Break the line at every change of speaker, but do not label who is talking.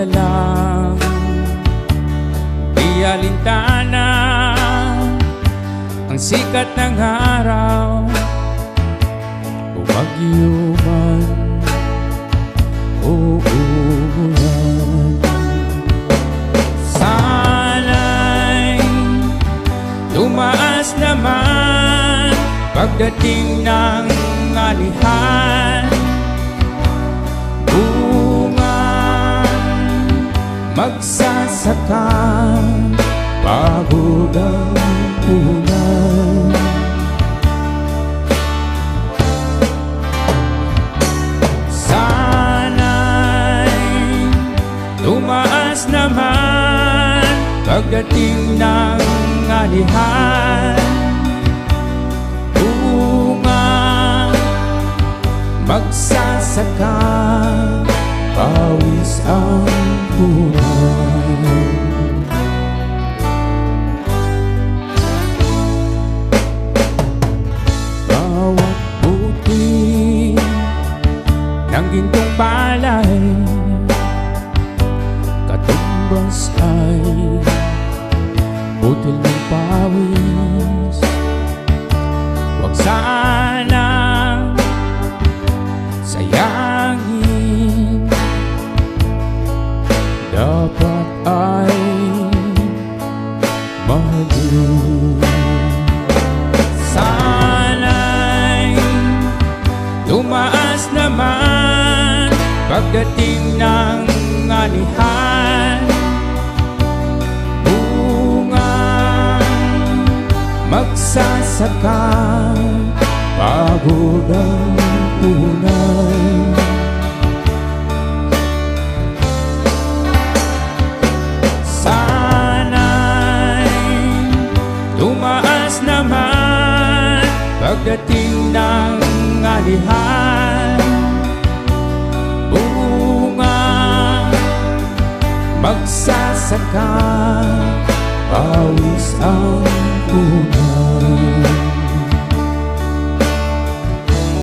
na lang, di alintana ang sikat ng araw o bagyo man o umulan. Sana'y tumaas naman pagdating ng anihan, magsasaka pagod ang ulan. Sana'y tumaas naman pagdating ng anihan, magsasaka pawis ang buwan. Bawat buti ng gintong palay katumbas ay butil ng pawis. Huwag sanang sayangin, dapat ay mahalin. Sana'y tumaas naman pagdating ng anihan, magsasaka pagod ang ulan. Sana'y tumaas naman pagdating ng anihan, magsasaka pawis ang ulan.